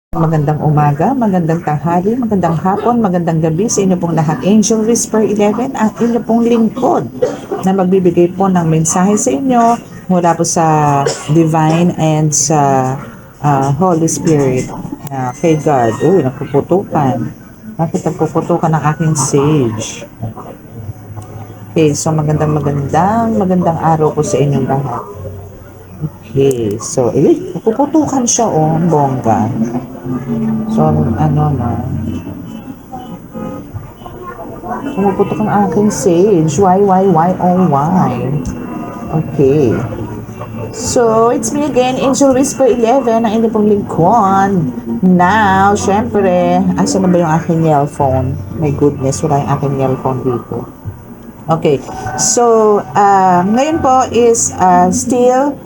Magandang umaga, magandang tanghali, magandang hapon, magandang gabi sa inyo pong lahat. Angel Whisper 11, ang inyo pong lingkod na magbibigay po ng mensahe sa inyo mula po sa Divine and sa Holy Spirit. Kay God. Uy, nagpuputukan. Bakit nagpuputukan ng aking sage? Okay, so magandang araw po sa inyong lahat. Okay, so, napuputukan siya, ang bongga. So, ano na, pumuputok ang aking sage. Oh, why? Okay. So, it's me again, Angel Whisper 11, ang inyong pong lingkod. Now, syempre, asa na ba yung aking nail phone? My goodness, wala yung aking nail phone dito. Okay. So, ngayon po is still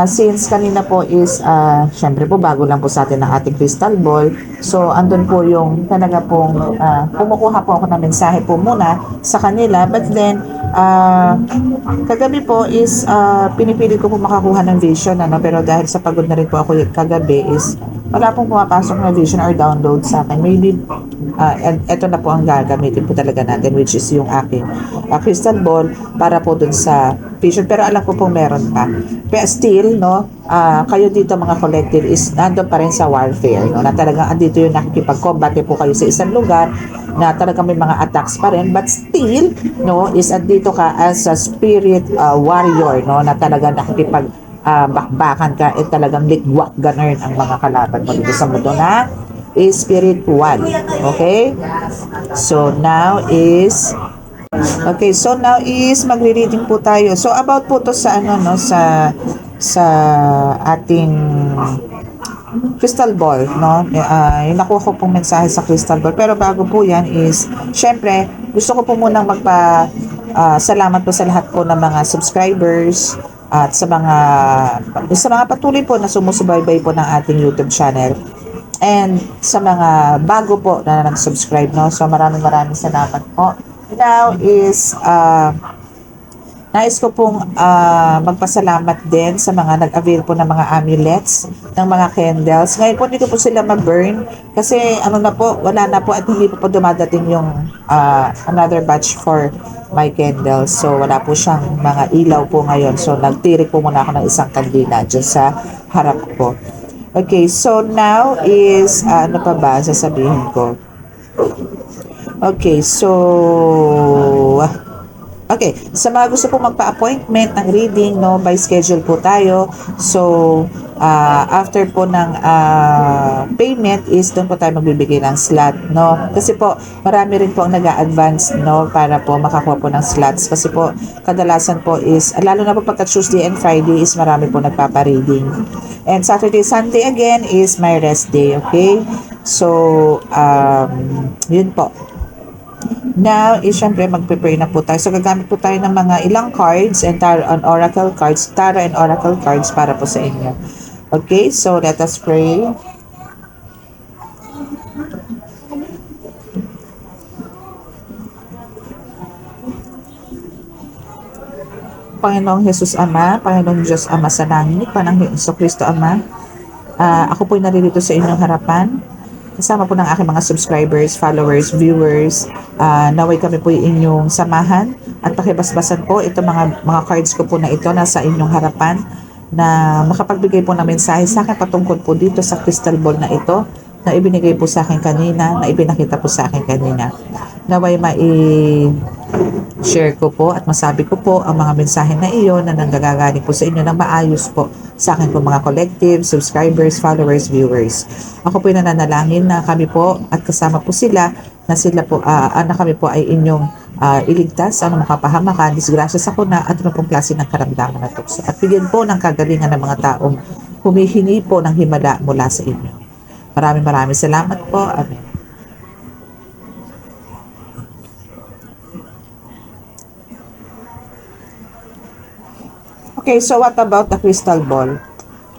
since kanina po is syempre po bago lang po sa atin ang ating crystal ball. So, andun po yung talaga pong kumukuha po ako ng mensahe po muna sa kanila. But then, kagabi po is pinipili ko po makakuha ng vision. Pero dahil sa pagod na rin po ako kagabi is wala pong pumapasok na vision or download sa akin. Maybe and ito na po ang gagamitin po talaga natin, which is yung aking crystal ball para po dun sa vision. Pero alam ko pong meron pa. Pero still, no, kayo dito mga collective is nandun pa rin sa warfare, no, na talagang andito yung nakikipag-combate po kayo sa isang lugar na talagang may mga attacks pa rin, but still, no, is andito ka as a spirit warrior, no, na talagang nakikipag bakbakan ka at talagang ligwak ganun ang mga kalaban mo dito sa mundo na spiritual. Okay? So now is magre-reading po tayo. So about po to sa sa ating crystal ball, no? Yung nakuha ko pong mensahe sa crystal ball. Pero bago po yan is, syempre, gusto ko po munang salamat po sa lahat po ng mga subscribers at sa mga patuloy po na sumusubaybay po ng ating YouTube channel. And sa mga bago po na nag-subscribe, no? So maraming salamat po. Now is nais ko pong magpasalamat din sa mga nag-avail po ng mga amulets, ng mga candles. Ngayon po, hindi ko po sila ma-burn kasi wala na po at hindi po dumadating yung another batch for my candles. So, wala po siyang mga ilaw po ngayon. So, nagtirik po muna ako ng isang kandila dyan sa harap ko. Okay, so now is, ano pa ba sasabihin ko? Okay, sa mga gusto po magpa-appointment ng reading, no, by schedule po tayo. So, after po ng payment is doon po tayo magbibigay ng slot, no. Kasi po, marami rin po ang nag-a-advance, no, para po makakuha po ng slots. Kasi po, kadalasan po is, lalo na po pagka Tuesday and Friday is marami po nagpapa-reading. And Saturday, Sunday again is my rest day, okay? So, yun po. Now, syempre, mag-prepare na po tayo. So, gagamit po tayo ng mga ilang cards and tarot and oracle cards para po sa inyo. Okay, so let us pray. Panginoong Jesus Ama, Panginoong Diyos Ama sa langit, Panginoong Hesus Kristo Ama, ako po'y naririto sa inyong harapan. Kasama po ng aking mga subscribers, followers, viewers. Naway kami po inyong samahan at pakibasbasan po itong mga cards ko po na ito nasa inyong harapan na makapagbigay po ng mensahe sa akin patungkol po dito sa crystal ball na ito na ibinigay po sa akin kanina, na ipinakita po sa akin kanina. Naway share ko po at masabi ko po ang mga mensahe na iyon na nanggagaling po sa inyo ng maayos po sa akin po mga collective, subscribers, followers, viewers. Ako po nananalangin na kami po at kasama po sila na kami po ay inyong iligtas sa makapahamakan, disgrasya sa kuna at anong pong klase ng karamdaman na tukso. At bigyan po ng kagalingan ng mga taong humihingi po ng himala mula sa inyo. Maraming salamat po. Amen. Okay, so what about the crystal ball?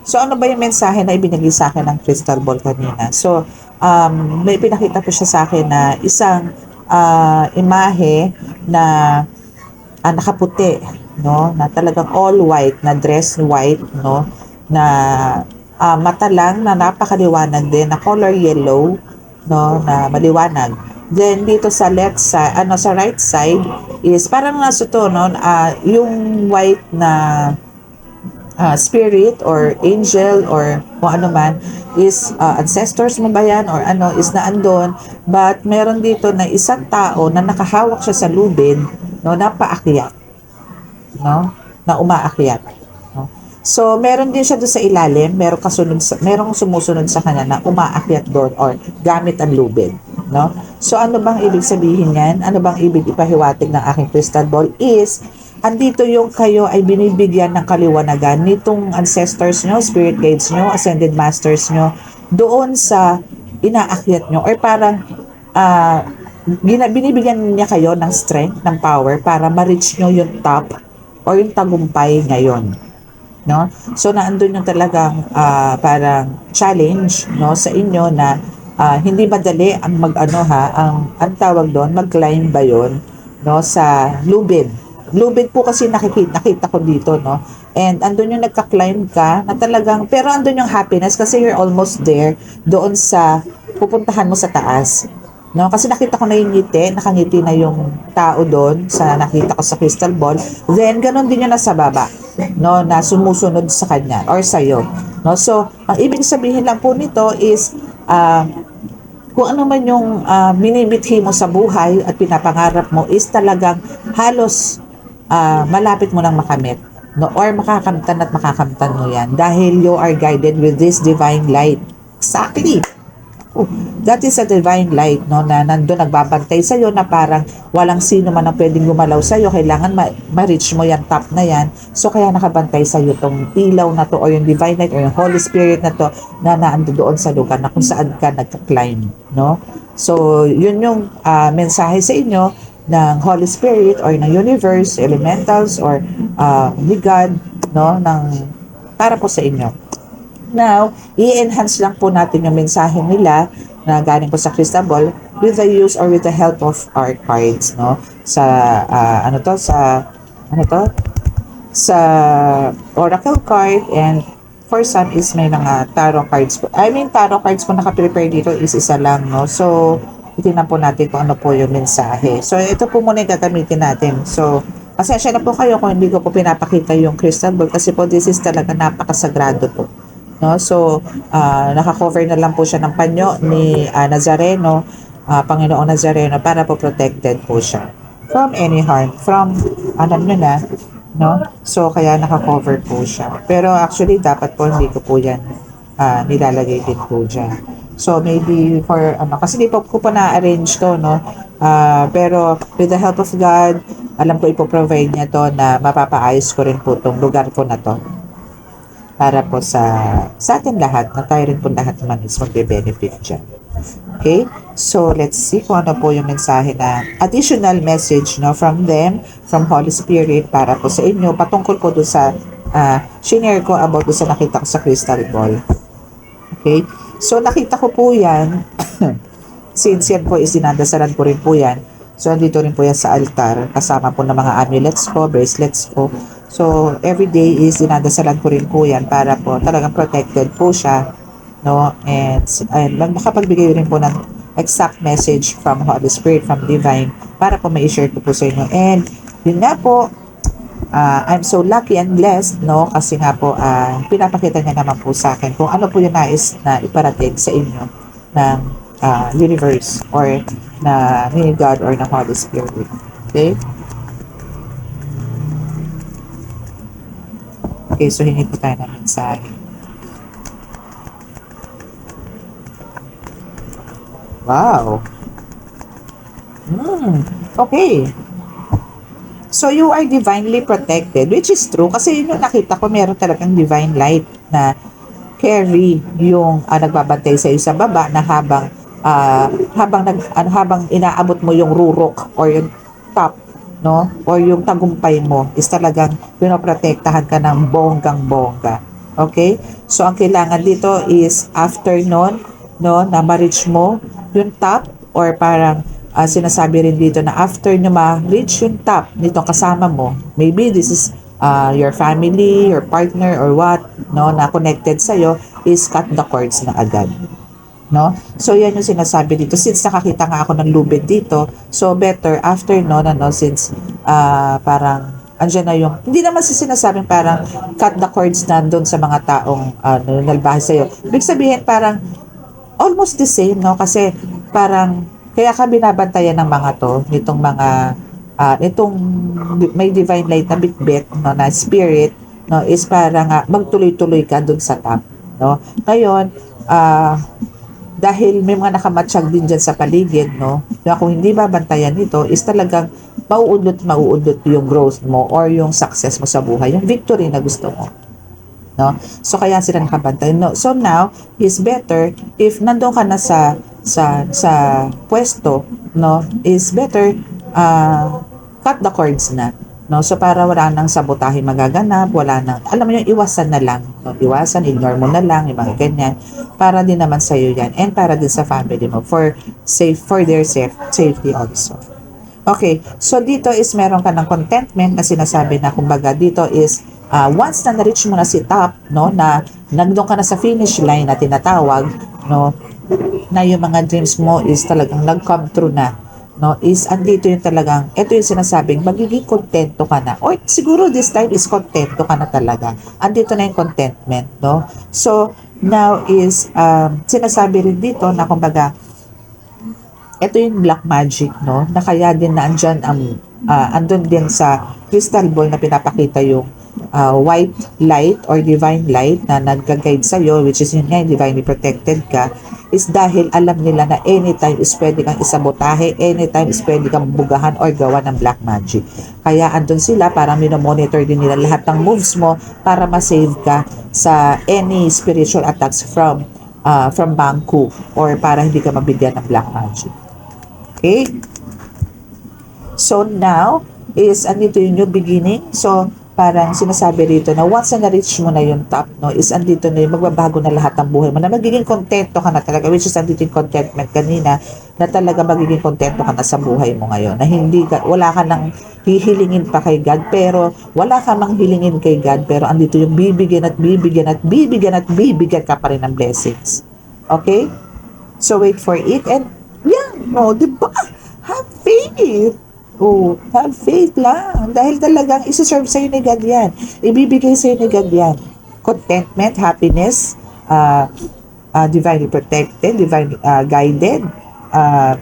So ano ba yung mensahe na ibinigay sa akin ng crystal ball kanina? So may pinakita po siya sa akin na isang imahe na nakaputi, no, na talagang all white, na dress white, no, na mata lang na napakaliwanag din, na color yellow, no, na maliwanag. Then dito sa left side, sa right side is parang nasa to, no, yung white na spirit or angel or kung ano man is ancestors mo ba yan or ano is na andon, but meron dito na isang tao na nakahawak siya sa lubid, no, na paakyat, no, na umaakyat, no? So meron din siya doon sa ilalim, merong sumusunod sa kanya na umaakyat doon or gamit ang lubid, no? So ano bang ibig sabihin yan? Ano bang ibig ipahiwatig ng aking crystal ball is andito yung kayo ay binibigyan ng kaliwanagan nitong ancestors nyo, spirit guides nyo, ascended masters nyo doon sa inaakyat nyo or parang binibigyan niya kayo ng strength, ng power para ma-reach nyo yung top or yung tagumpay ngayon, no? So naandun yung talagang parang challenge, no, sa inyo na hindi madali ang ang tawag doon, mag-climb ba yun, no, sa lubid. Lubid po kasi nakita ko dito, no? And andun yung nagka-climb ka na talagang, pero andun yung happiness kasi you're almost there doon sa pupuntahan mo sa taas. No, kasi nakita ko na yung ngiti, nakangiti na yung tao doon sa nakita ko sa crystal ball. Then ganun din yung nasa baba, no, na sumusunod sa kanya or sa iyo. No, so ang ibig sabihin lang po nito is kung ano man yung binibithi mo sa buhay at pinapangarap mo is talagang halos malapit mo nang makamit, no, or makakamtan at makakamtan mo yan dahil you are guided with this divine light. Exactly. That is a divine light, no, na nandun nagbabantay sa'yo na parang walang sino man ang pwedeng gumalaw sa'yo, kailangan ma-reach mo yan top na yan. So kaya nakabantay sa'yo tong ilaw na to or yung divine light or yung Holy Spirit na to na naando doon sa lugar na kung saan ka nagka-climb, no. So yun yung mensahe sa inyo ng Holy Spirit or ng universe, elementals or ni God, no, para po sa inyo. Now, i-enhance lang po natin yung mensahe nila na galing po sa crystal ball with the use or with the help of our cards, no? Sa sa oracle card, and for some is may mga tarot cards po. Tarot cards po naka-prepare dito is isa lang, no? So, itinan po natin kung ano po yung mensahe. So, ito po muna yung gagamitin natin. So, pasensya na po kayo kung hindi ko po pinapakita yung crystal ball kasi po this is talaga napakasagrado po. No? So, naka-cover na lang po siya ng panyo ni Nazareno, Panginoong Nazareno, para po protected po siya from any harm, from, alam nyo na, no? So, kaya naka-cover po siya. Pero actually, dapat po hindi ko po yan nilalagay din po dyan. So, maybe for, kasi di po ko pa na-arrange to, no? Pero, with the help of God, alam ko ipoprovide niya to na mapapaayos ko rin po tong lugar ko na to para po sa atin lahat, na tayo rin po lahat naman is magbe-benefit dyan. Okay? So, let's see kung ano po yung mensahe na additional message, no, from them, from Holy Spirit para po sa inyo, patungkol po doon sa shinare ko about doon sa nakita ko sa crystal ball. Okay? So, nakita ko po yan, since yan po is dinadasalan ko rin po yan. So, andito rin po yan sa altar, kasama po ng mga amulets ko, bracelets ko. So, every day is dinadasalan ko rin po yan para po talagang protected po siya, no? And makapagbigay rin po ng exact message from Holy Spirit, from Divine, para po ma-share ko po sa inyo. And yun nga po, I'm so lucky and blessed, no? Kasi nga po, pinapakita niya naman po sa akin kung ano po yung nais na iparating sa inyo ng universe or na ni God or na Holy Spirit. Okay? Okay, so hingi po tayo ng mensahe. Wow. Okay. So, you are divinely protected, which is true. Kasi yun yung nakita ko, meron talagang divine light na carry yung nagbabantay sa iyo sa baba na habang inaabot mo yung rurok or yung top, no, or yung tagumpay mo is talagang pinoprotektahan ka ng bonggang-bongga. Okay? So, ang kailangan dito is after nun, no, na ma-reach mo yung top, or parang sinasabi rin dito na after nyo ma-reach yung top nito kasama mo, maybe this is your family, your partner, or what, no, na connected sa'yo, is cut the cords na agad. No? So, yan yung sinasabi dito. Since nakakita nga ako ng lubid dito, so better after no, since parang andyan na yung, hindi naman sinasabing parang cut the cords na doon sa mga taong nalbahe sa'yo. Ibig sabihin parang almost the same, no? Kasi parang, kaya ka binabantayan ng mga to, nitong mga, itong may divine light na bitbit, no, na spirit, no, is parang magtuloy-tuloy ka doon sa top, no? Ngayon, dahil may mga nakamatsyag din dyan sa paligid, no, na kung hindi babantayan ito, is talagang mauudot yung growth mo or yung success mo sa buhay, yung victory na gusto mo. No? So kaya sila nakabantay. No? So now is better if nandoon ka na sa pwesto, no, is better cut the cords na. No? So para wala nang sabotahe magaganap, wala nang, alam mo yung iwasan na lang. No? Iwasan, ignore mo na lang, yung mga ganyan. Para din naman sa iyo yan and para din sa family mo for their safety also. Okay, so dito is meron ka ng contentment na sinasabi na kumbaga dito is once na na-reach mo na si top, no, na nagdoon ka na sa finish line na tinatawag, no, na yung mga dreams mo is talagang nag-come true na, no, is andito yung talagang, ito yung sinasabing magiging kontento ka na, or siguro this time is kontento ka na talaga, andito na yung contentment, no. So now is sinasabi rin dito na kumbaga ito yung black magic, no, na kaya din na andyan andun din sa crystal ball na pinapakita yung white light or divine light na nag-guide sa'yo, which is yun nga, divinely protected ka, is dahil alam nila na anytime is pwede kang isabotahe, anytime is pwede kang bugahan or gawa ng black magic. Kaya andun sila, parang minomonitor din nila lahat ng moves mo para ma-save ka sa any spiritual attacks from Bangku or para hindi ka mabigyan ng black magic. Okay? So now is andito yung new beginning. So parang sinasabi rito na once na na-reach mo na yung top, no, is andito na yung magbabago na lahat ng buhay mo, na magiging kontento ka na talaga, which is andito yung contentment kanina, na talaga magiging kontento ka na sa buhay mo ngayon, na hindi ka, wala ka nang hihilingin pa kay God, pero wala ka mang hilingin kay God, pero andito yung bibigyan at bibigyan at bibigyan at bibigyan ka pa rin ng blessings. Okay? So wait for it and yan, no, diba? Have faith. Oh, have faith lang. Dahil talagang isi-serve sa'yo ni God yan. Ibibigay sa'yo ni God yan. Contentment, happiness, divinely protected, divinely guided,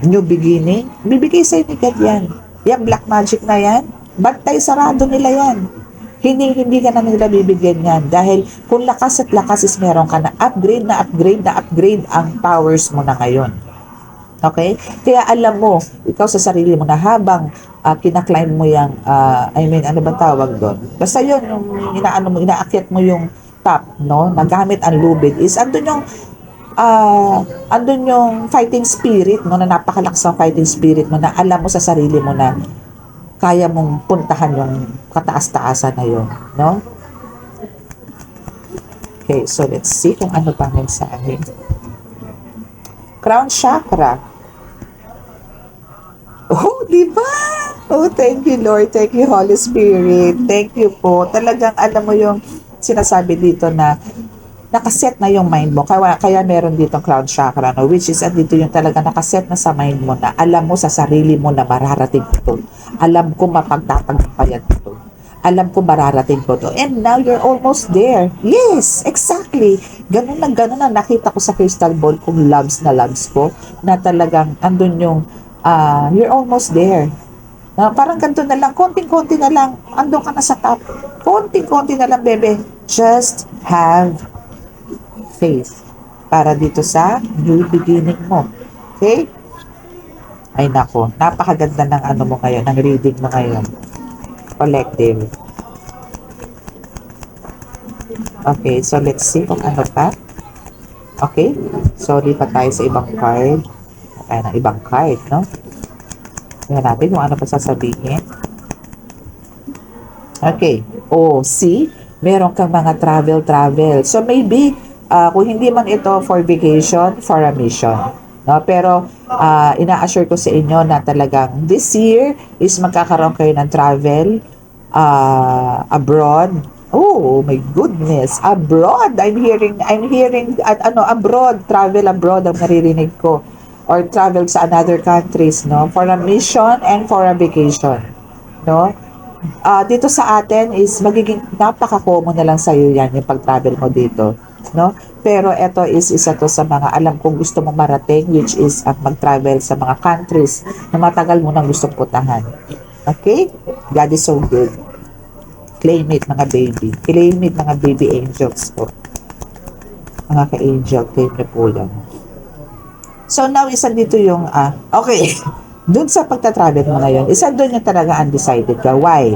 new beginning. Ibibigay sa'yo ni God yan. Yan, black magic na yan. Bantay sarado nila yan. Hindi ka na nila bibigyan yan. Dahil kung lakas at lakas is meron ka na upgrade ang powers mo na ngayon. Okay? Kaya alam mo, ikaw sa sarili mo na habang kinaklimb mo yung, ano ba tawag doon? Basta yun, yung inaakyat mo yung top, no? Nagamit ang lubid is, andun yung fighting spirit, no? Na napakalakas ang fighting spirit mo na alam mo sa sarili mo na kaya mong puntahan yung kataas-taasan na yun, no? Okay, so let's see kung ano pa mensahe. Crown chakra. Oh, diba? Oh, thank you, Lord. Thank you, Holy Spirit. Thank you po. Talagang alam mo yung sinasabi dito na nakaset na yung mind mo. Kaya meron dito crown chakra, no? Which is dito yung talaga nakaset na sa mind mo na alam mo sa sarili mo na mararating ito. Alam ko mapagtatagumpayan ito. Alam ko mararating ko to. And now you're almost there. Yes, exactly. Ganun na nakita ko sa crystal ball kung loves ko na talagang andun yung you're almost there. Parang ganito na lang, konting-konti na lang, andun ka na sa top. Konting-konti na lang, bebe. Just have faith para dito sa new beginning mo. Okay? Ay nako, napakaganda ng ano mo ngayon, ng reading mo ngayon. Collective. Okay, so let's see kung ano pa. Okay, so lipat tayo sa ibang card. Tayo ng ibang card, no? Tingnan natin kung ano pa sasabihin. Okay. Oh, see? Meron kang mga travel. So maybe, kung hindi man ito for vacation, for a mission. No? Pero, ina-assure ko sa inyo na talagang this year is magkakaroon kayo ng travel abroad. Oh my goodness, abroad. I'm hearing at abroad, travel abroad ang naririnig ko, or travel sa another countries, no, for a mission and for a vacation, no. Dito sa atin is magiging napaka-common na lang sa iyo yan yung pag-travel mo dito, no? Pero ito is isa to sa mga alam kong gusto mong marating, which is ang mag-travel sa mga countries na matagal mo nang gustong puntahan. Okay? God is so good. Claim it, mga baby. Claim it, mga baby angels ko. Mga ka-angel, claim niyo po yan. So now, isa dito yung, okay, dun sa pagta-travel mo ngayon, isa dun yung talaga undecided ka. Why?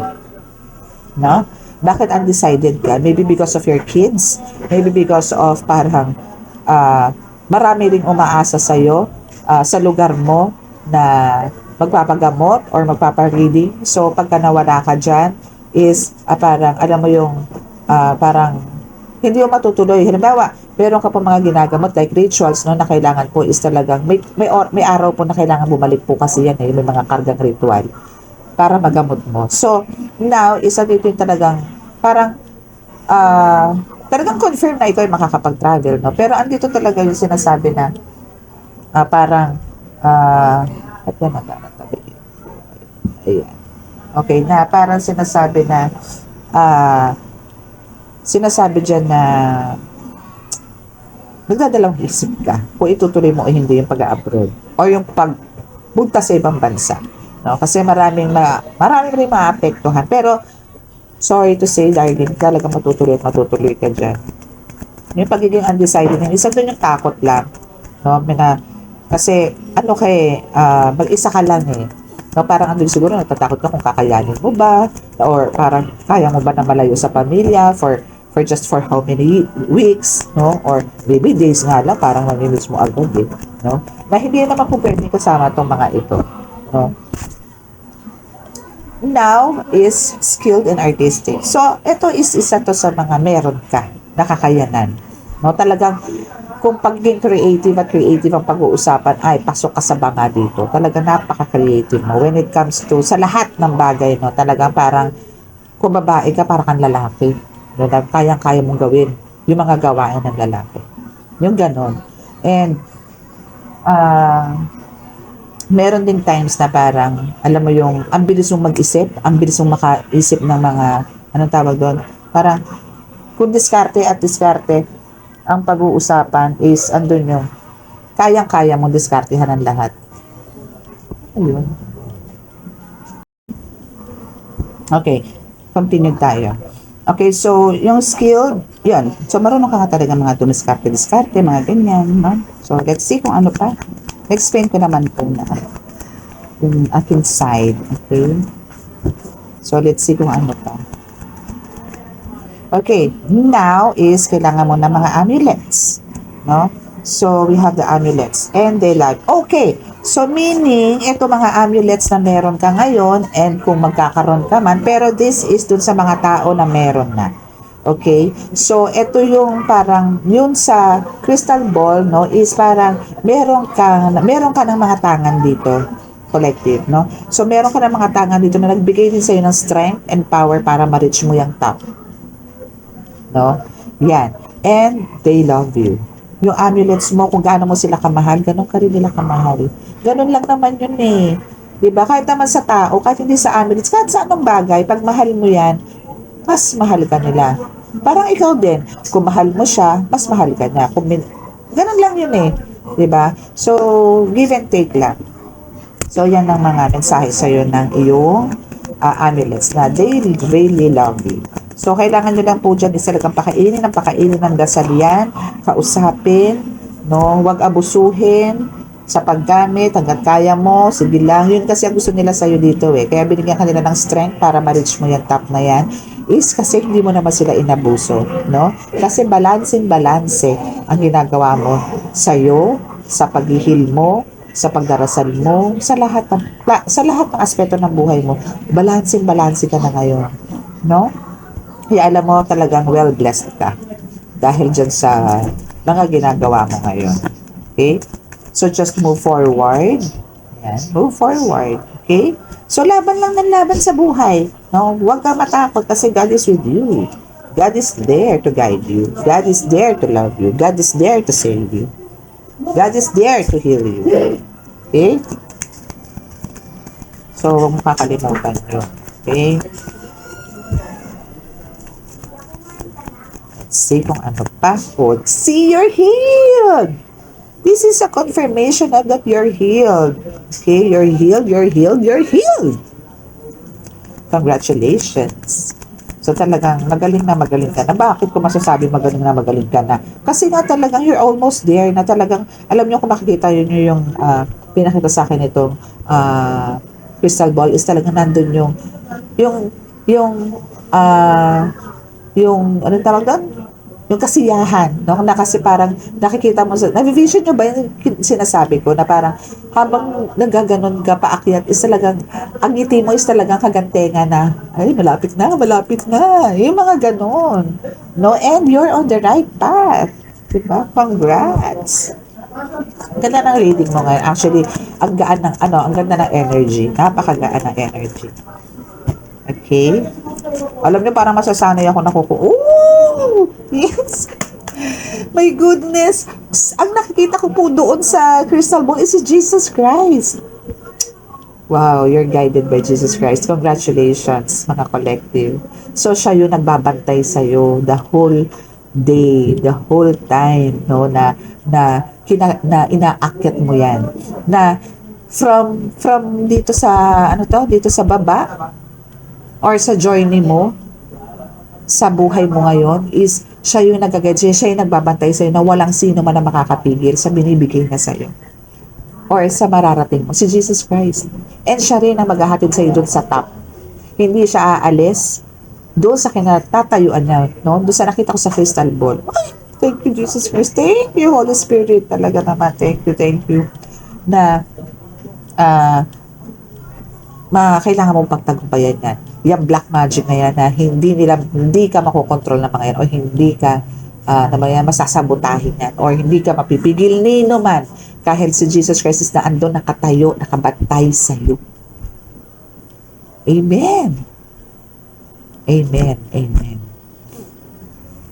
No? Bakit undecided ka? Maybe because of your kids. Maybe because of parang marami ring umaasa sa'yo sa lugar mo na magpapagamot or magpapareading. So, pagka nawala ka dyan, is parang, alam mo yung parang hindi mo matutuloy. Halimbawa, meron ka pa mga ginagamot like rituals, no, na kailangan po is talagang may araw po na kailangan bumalik po kasi yan, may mga kargang ritual para magamot mo. So, now, isa dito yung talagang parang talagang confirm na ikaw ay makakapag-travel, no? Pero andito talaga yung sinasabi na parang at yan nagkakatabi. Ayan. Okay, na parang sinasabi na sinasabi dyan na nagdadalawang isip ka kung itutuloy mo o hindi yung pag-abroad o yung pagpunta sa ibang bansa, no? Kasi maraming rin maapektuhan, pero sorry to say, darling, talaga matutuloy at matutuloy ka dyan. Yung pagiging undecided, isa doon yung takot lang, no? Kasi mag-isa ka lang eh. No, parang andun siguro natatakot ka kung kakayanin mo ba, or parang kaya mo ba na malayo sa pamilya for just for how many weeks, no, or maybe days nga lang, parang mamimiss mo agad eh, no, na hindi naman po pwedeng kasama itong mga ito, no. Now is skilled and artistic. So ito is isa to sa mga meron ka nakakayanan, no, talagang kung pagiging creative at creative ang pag-uusapan, ay pasok ka sa banga dito. Talaga napaka-creative mo when it comes to sa lahat ng bagay, no. Talagang parang kung babae ka, parang kang lalaki. No, kayang-kaya mong gawin yung mga gawain ng lalaki. Yung ganon. And meron ding times na parang alam mo yung ang bilis mong mag-isip, ang bilis mong makaisip ng mga anong tawag doon. Parang kung diskarte at diskarte ang pag-uusapan is andun yung kayang-kaya mong diskartehan ng lahat. Ayun. Okay, continue tayo. Okay, so yung skill, yun. So marunong ka nga talaga mga dumiskarte-diskarte, mga ganyan, no? So let's see kung ano pa. Explain ko naman po na yung aking side, okay? So let's see kung ano pa. Okay, now is kailangan mo ng mga amulets, no? So, we have the amulets and they like, okay, so meaning, ito mga amulets na meron ka ngayon and kung magkakaroon ka man, pero this is dun sa mga tao na meron na. Okay? So, ito yung parang, yun sa crystal ball, no, is parang meron ka ng mga tangan dito, collective, no? So, meron ka ng mga tangan dito na nagbigay din sa'yo ng strength and power para ma-reach mo yung top. No? Yan. And they love you. Yung amulets mo, kung gaano mo sila kamahal, ganun ka rin nila kamahal. Ganun lang naman yun eh. Diba? Kahit naman sa tao, kahit hindi sa amulets, kahit sa anong bagay, pag mahal mo yan, mas mahal ka nila. Parang ikaw din. Kung mahal mo siya, mas mahal ka niya. Ganun lang yun eh. Diba? So, give and take lang. So, yan ang mga mensahe sa'yo ng iyong amulets na they really love you. So, kailangan nyo lang po dyan is talagang pakainin ng dasal yan, kausapin, no? Huwag abusuhin sa paggamit, hanggang kaya mo, sige lang. Yun kasi ang gusto nila sa'yo dito eh. Kaya binigyan kanila ng strength para ma-reach mo yung top na yan is kasi hindi mo naman sila inabuso, no? Kasi balanse ang ginagawa mo sa'yo, sa paghihil mo, sa pagdarasal mo, sa lahat ng aspeto ng buhay mo. Balanse ka na ngayon, no? Kaya alam mo talagang well blessed ka dahil dyan sa mga ginagawa mo ngayon. Okay? So just move forward. Yan. Move forward. Okay? So laban lang ng laban sa buhay. No, huwag ka matakot kasi God is with you. God is there to guide you. God is there to love you. God is there to save you. God is there to heal you. Okay? So, huwag mo kakalimutan yun. Okay? Let's see kung ano pa. Oh, see, you're healed! This is a confirmation of that you're healed. Okay? You're healed, you're healed, you're healed! Congratulations! So talagang magaling ka na. Bakit ko masasabi magaling ka na? Kasi nga talagang you're almost there na talagang, alam niyo kung makikita yun yung pinakita sa akin itong crystal ball is talagang nandun yung, yung, yung, anong tawag doon? Yung kasiyahan, no? Na kasi parang nakikita mo sa, na-vision nyo ba yung sinasabi ko na parang habang nagaganon ka paakyat is talagang, ang ngiti mo is talagang kagantenga na, ay, malapit na. Yung mga ganon. No? And you're on the right path. Diba? Congrats! Ang ganda ng reading mo ngayon. Actually, ang gaan ng, ang ganda ng energy. Napakagaan ng energy. Okay? Alam niyo, parang masasanay ako oh! Yes! My goodness! Ang nakikita ko po doon sa crystal ball is si Jesus Christ. Wow, you're guided by Jesus Christ. Congratulations, mga collective. So, siya yung nagbabantay sa'yo the whole day, the whole time, no, na inaakyat mo yan. Na, from dito sa, dito sa baba, or sa journey mo, sa buhay mo ngayon, is siya yung nagagad, siya yung nagbabantay sa'yo na walang sino man na makakapigil sa binibigay niya sa'yo. Or sa mararating mo, si Jesus Christ. And siya rin ang maghahatid sa'yo doon sa top. Hindi siya aalis doon sa kinatatayuan niya, no? Doon sa nakita ko sa crystal ball. Ay, thank you, Jesus Christ. Thank you, Holy Spirit. Talaga naman, thank you. Na, kailangan mong pagtagumpayan yan. Yung black magic na yan na hindi ka makokontrol ng mga yan o hindi ka masasabotahin yan or hindi ka mapipigil nino man kahit si Jesus Christ is na andun nakatayo, nakabantay sa iyo. Amen. Amen. Amen.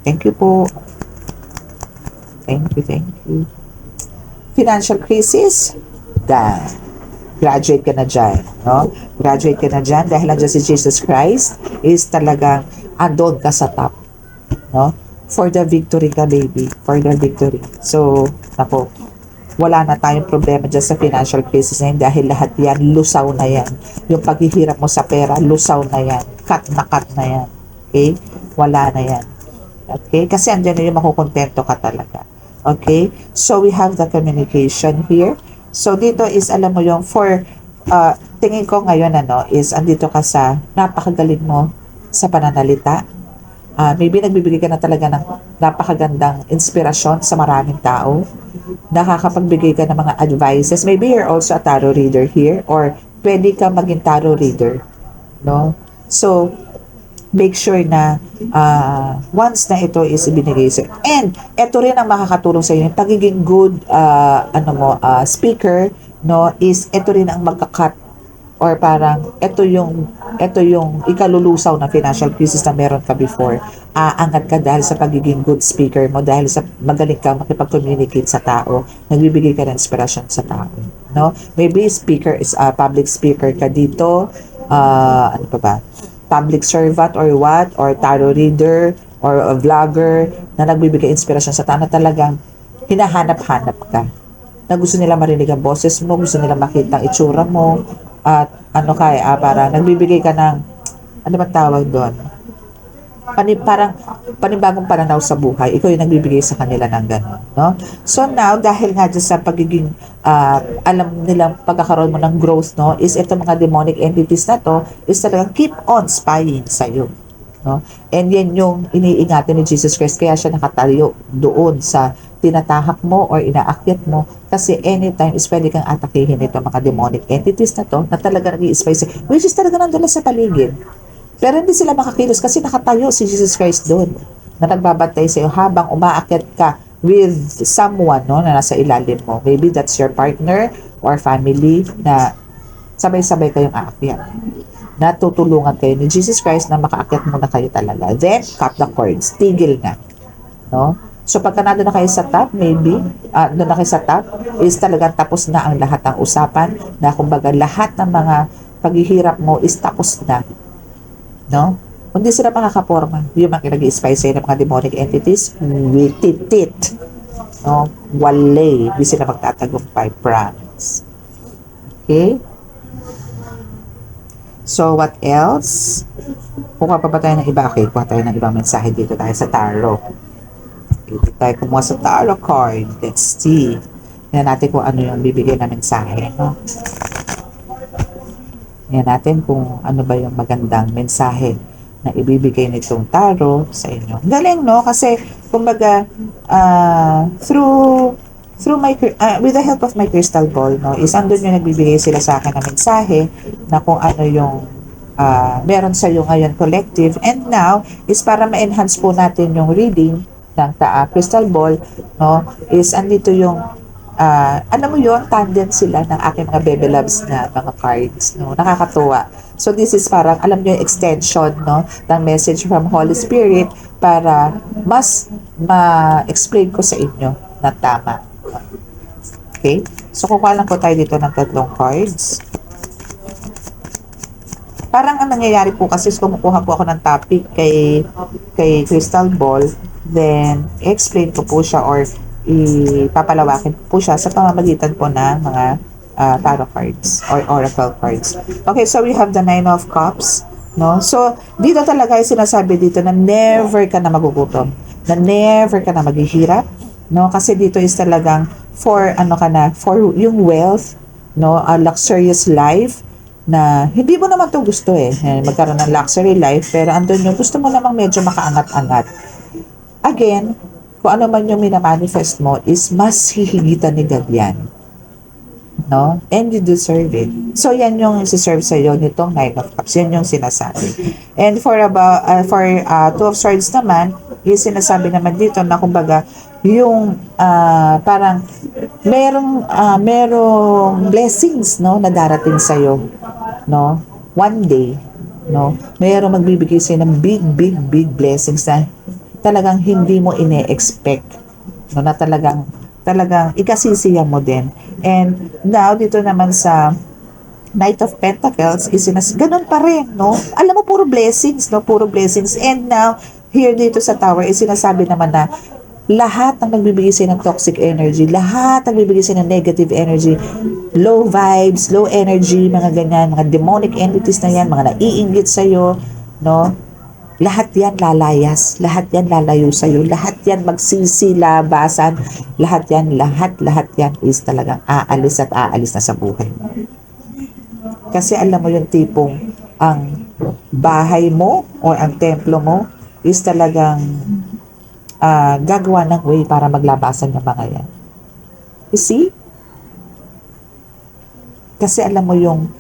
Thank you po. Thank you. Financial crisis? Dahil graduate ka na dyan, no? Graduate ka na dyan dahil nandiyan si Jesus Christ is talagang andon ka sa top, no? For the victory ka, baby. For the victory. So, wala na tayong problema dyan sa financial crisis na yun dahil lahat yan, lusaw na yan. Yung paghihirap mo sa pera, lusaw na yan. Cut na yan. Okay? Wala na yan. Okay? Kasi andyan na yung makukontento ka talaga. Okay? So, we have the communication here. So, dito is, alam mo yung tingin ko ngayon, is andito ka sa napakagaling mo sa pananalita. Maybe nagbibigay ka na talaga ng napakagandang inspirasyon sa maraming tao. Nakakapagbigay ka ng mga advices. Maybe you're also a tarot reader here or pwede ka maging tarot reader. No? So, make sure na once na ito is ibinigay sa'yo. And, ito rin ang makakatulong sa iyo. Yung pagiging good speaker, no, is ito rin ang magkakat or parang ito yung ikalulusaw na financial crisis na meron ka before. Aangat ka dahil sa pagiging good speaker mo, dahil sa magaling ka makipag-communicate sa tao, nagbibigay ka ng inspirasyon sa tao. No? Maybe speaker is public speaker ka dito, ano pa ba? Public servant or what, or tarot reader, or a vlogger na nagbibigay inspirasyon sa tao na talagang hinahanap-hanap ka. Na gusto nila marinig ang boses mo, gusto nila makita ang itsura mo, at parang nagbibigay ka ng, ano ba tawag doon? Parang panibagong pananaw sa buhay. Ikaw yung nagbibigay sa kanila ng gano'n, no? So now, dahil nga dyan sa pagiging alam nilang pagkakaroon mo ng growth, no, is ito mga demonic entities na to is talagang keep on spying sa'yo, no? And yan yung iniingatan ni Jesus Christ, kaya siya nakatayo doon sa tinatahak mo or inaakyat mo kasi anytime is pwede kang atakihin ito mga demonic entities na to na talaga nag-i-spy sa'yo, which is talaga nandun sa paligid. Pero hindi sila makakilos kasi nakatayo si Jesus Christ doon na nagbabantay sa'yo habang umaakyat ka with someone, no, na nasa ilalim mo. Maybe that's your partner or family na sabay-sabay kayong aakyat. na tutulungan kayo ni Jesus Christ na makaakyat muna kayo talaga. Then, cut the cords. Tigil na. No? So, pagka nandun na kayo sa top, maybe, doon na kayo sa top, is talagang tapos na ang lahat ng usapan, na kumbaga lahat ng mga paghihirap mo is tapos na. No? Hindi sila makakaporma. Yung mga nag-i-spice ng mga demonic entities, wititit. No? Wale. Hindi sila magtatagumpay. Promise. Okay? So, what else? Kuha pa ba tayo ng iba? Okay, kuha tayo ng ibang mensahe dito tayo sa tarot. Dito tayo kumuha sa tarot card. Let's see. Tingnan natin kung ano yung bibigay na mensahe. No? Tingnan natin kung ano ba yung magandang mensahe na ibibigay nitong tarot sa inyo. Galing, no? Kasi, kumbaga, with the help of my crystal ball, no, is andun yung nagbibigay sila sa akin ng mensahe na kung ano yung meron sa iyo ngayon collective. And now, is para ma-enhance po natin yung reading ng crystal ball, no, is andito yung alam mo yun, tandem sila ng aking mga baby loves na mga cards, no? Nakakatuwa. So this is parang, alam nyo yung extension, no, ng message from Holy Spirit para mas ma-explain ko sa inyo na tama. Okay? So kukuha lang po tayo dito ng 3 cards. Parang ang nangyayari po kasi kumukuha po ako ng topic kay Crystal Ball, then explain ko po siya or ipapalawakin po siya sa pamamagitan po ng mga tarot cards or oracle cards. Okay, so we have the 9 of Cups, no? So, dito talaga yung sinasabi dito na never ka na magugutom, na never ka na maghihirap, no? Kasi dito is talagang for yung wealth, no? A luxurious life na hindi mo naman to gusto magkaroon ng luxury life, pero andun yung gusto mo namang medyo makaangat-angat. Again, kung ano man yung minamanifest mo is mas hihigitan ni God yan. No? And you deserve it. So, yan yung isi-serve sa'yo nitong 9 of Cups. Yan yung sinasabi. And for 2 of Swords naman, yung sinasabi naman dito na kumbaga, yung parang merong blessings, no, na darating sa'yo. No? One day, no? Merong magbibigay sa'yo ng big blessings na talagang hindi mo ine-expect, no, na talagang ikasisiya mo din. And now dito naman sa Knight of Pentacles ganun pa rin, no? Alam mo, puro blessings, no? Puro blessings. And now here dito sa Tower is sinasabi naman na lahat ng nagbibigay sa'yo ng toxic energy, lahat ng nagbibigay sa'yo ng negative energy, low vibes, low energy, mga ganyan, mga demonic entities na yan, mga naiinggit sa'yo, no? Lahat yan lalayas, lahat yan lalayo sa'yo, lahat yan magsisilabasan, lahat yan is talagang aalis na sa buhay mo. Kasi alam mo yung tipong ang bahay mo o ang templo mo is talagang gagawa ng way para maglabasan ng mga yan. You see? Kasi alam mo yung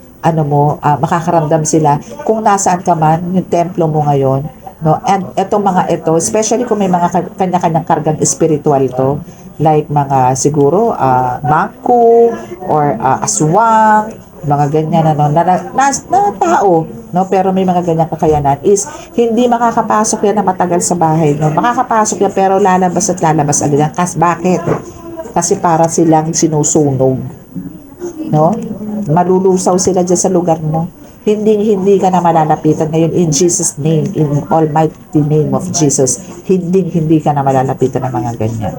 makakaramdam sila kung nasaan ka man, yung templo mo ngayon, no? And etong mga ito, especially kung may mga kanya-kanyang kargang spiritual to, like mga siguro mangko or aswang, mga ganyan na tao, no? Pero may mga ganyang kakayanan is hindi makakapasok yan na matagal sa bahay, no? Makakapasok yan pero lalabas agad yan. Bakit? Kasi para silang sinusunog, no? Malulusaw sila dyan sa lugar mo. Hindi ka na malalapitan ngayon in Jesus name, in almighty name of Jesus. Hindi ka na malalapitan ng mga ganyan.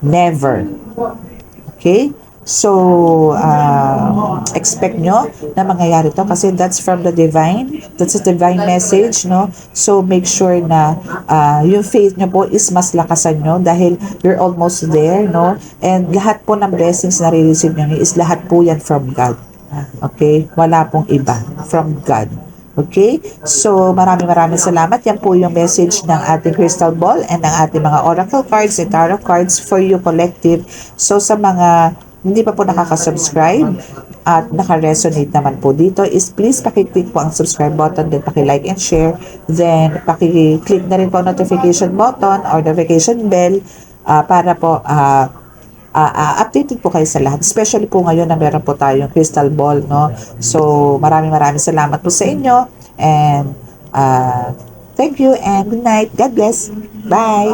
Never. Okay? So, expect nyo na mangyayari to kasi that's from the divine. That's a divine message, no? So, make sure na yung faith nyo po is mas lakasan nyo dahil you're almost there, no? And lahat po ng blessings na re-receive nyo is lahat po yan from God. Okay? Wala pong iba. From God. Okay? So, maraming salamat. Yan po yung message ng ating crystal ball and ng ating mga oracle cards and tarot cards for you collective. So, sa mga hindi pa po nakaka-subscribe at naka-resonate naman po dito is please paki-click po ang subscribe button, then paki-like and share, then paki-click na rin po ang notification button or notification bell para po updated po kayo sa lahat. Especially po ngayon na meron po tayong crystal ball, no? So, maraming salamat po sa inyo. And, thank you and good night. God bless. Bye.